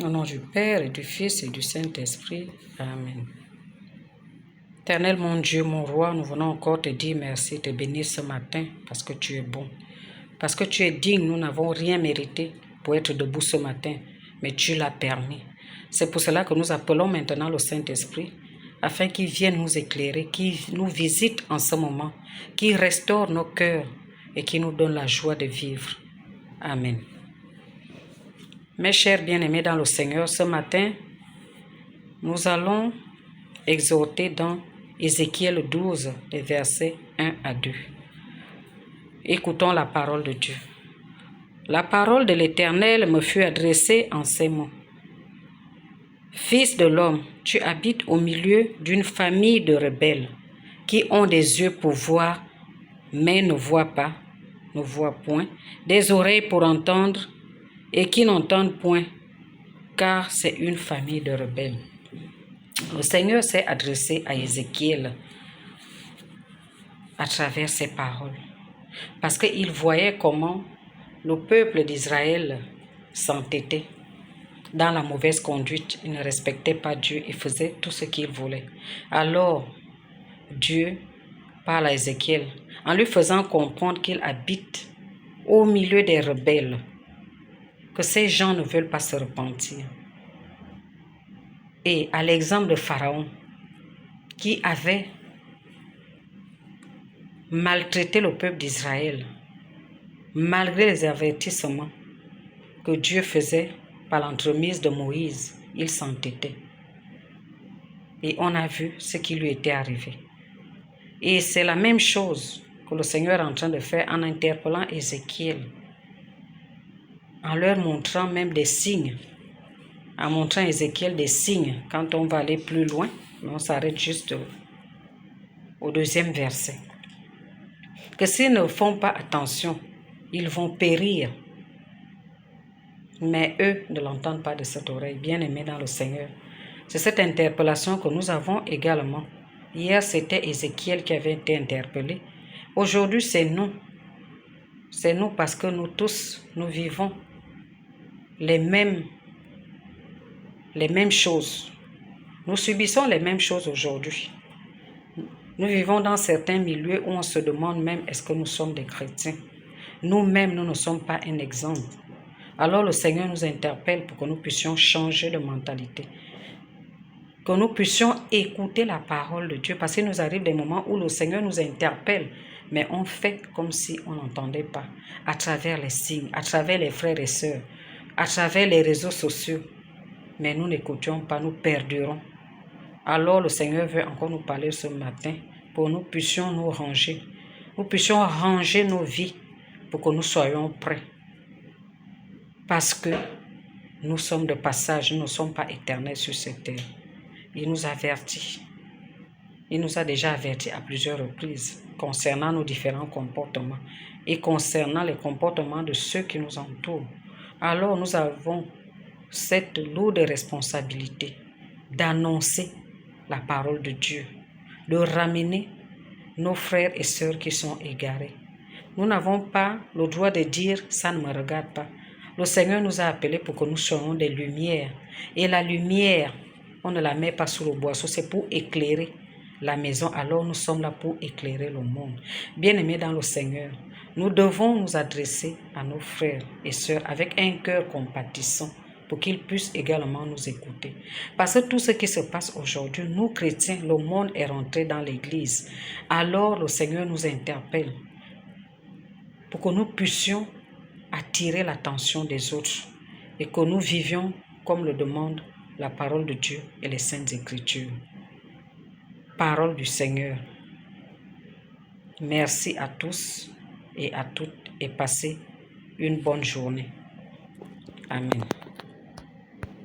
Au nom du Père et du Fils et du Saint-Esprit. Amen. Éternel mon Dieu, mon roi, nous venons encore te dire merci, te bénir ce matin parce que tu es bon. Parce que tu es digne, nous n'avons rien mérité pour être debout ce matin, mais tu l'as permis. C'est pour cela que nous appelons maintenant le Saint-Esprit, afin qu'il vienne nous éclairer, qu'il nous visite en ce moment, qu'il restaure nos cœurs et qu'il nous donne la joie de vivre. Amen. Mes chers bien-aimés dans le Seigneur, ce matin, nous allons exhorter dans Ézéchiel 12, les versets 1 à 2. Écoutons la parole de Dieu. La parole de l'Éternel me fut adressée en ces mots. Fils de l'homme, tu habites au milieu d'une famille de rebelles qui ont des yeux pour voir, mais ne voient pas, ne voient point, des oreilles pour entendre et qui n'entendent point, car c'est une famille de rebelles. Le Seigneur s'est adressé à Ézéchiel à travers ces paroles, parce qu'il voyait comment le peuple d'Israël s'entêtait dans la mauvaise conduite. Il ne respectait pas Dieu et faisait tout ce qu'il voulait. Alors, Dieu parle à Ézéchiel en lui faisant comprendre qu'il habite au milieu des rebelles, que ces gens ne veulent pas se repentir. Et à l'exemple de Pharaon, qui avait maltraité le peuple d'Israël, malgré les avertissements que Dieu faisait par l'entremise de Moïse, il s'entêtait. Et on a vu ce qui lui était arrivé. Et c'est la même chose que le Seigneur est en train de faire en interpellant Ézéchiel, en leur montrant même des signes, en montrant à Ézéchiel des signes. Quand on va aller plus loin, on s'arrête juste au 2e verset. Que s'ils ne font pas attention, ils vont périr. Mais eux ne l'entendent pas de cette oreille. Bien-aimés dans le Seigneur, c'est cette interpellation que nous avons également. Hier, c'était Ézéchiel qui avait été interpellé. Aujourd'hui, c'est nous. C'est nous parce que nous tous, nous vivons les mêmes choses. Nous subissons les mêmes choses aujourd'hui. Nous vivons dans certains milieux où on se demande même est-ce que nous sommes des chrétiens. Nous-mêmes, nous ne sommes pas un exemple. Alors le Seigneur nous interpelle pour que nous puissions changer de mentalité. Que nous puissions écouter la parole de Dieu. Parce qu'il nous arrive des moments où le Seigneur nous interpelle, mais on fait comme si on n'entendait pas. À travers les signes, à travers les frères et sœurs, à travers les réseaux sociaux. Mais nous n'écoutions pas, nous perdurons. Alors le Seigneur veut encore nous parler ce matin pour que nous puissions nous ranger. Nous puissions ranger nos vies pour que nous soyons prêts. Parce que nous sommes de passage, nous ne sommes pas éternels sur cette terre. Il nous avertit. Il nous a déjà avertis à plusieurs reprises concernant nos différents comportements et concernant les comportements de ceux qui nous entourent. Alors nous avons cette lourde responsabilité d'annoncer la parole de Dieu, de ramener nos frères et sœurs qui sont égarés. Nous n'avons pas le droit de dire « ça ne me regarde pas ». Le Seigneur nous a appelés pour que nous soyons des lumières. Et la lumière, on ne la met pas sous le boisseau, c'est pour éclairer la maison. Alors nous sommes là pour éclairer le monde. Bien-aimés dans le Seigneur, nous devons nous adresser à nos frères et sœurs avec un cœur compatissant pour qu'ils puissent également nous écouter. Parce que tout ce qui se passe aujourd'hui, nous chrétiens, le monde est rentré dans l'église. Alors le Seigneur nous interpelle pour que nous puissions attirer l'attention des autres et que nous vivions comme le demande la parole de Dieu et les saintes écritures. Parole du Seigneur. Merci à tous et à toutes et passez une bonne journée. Amen.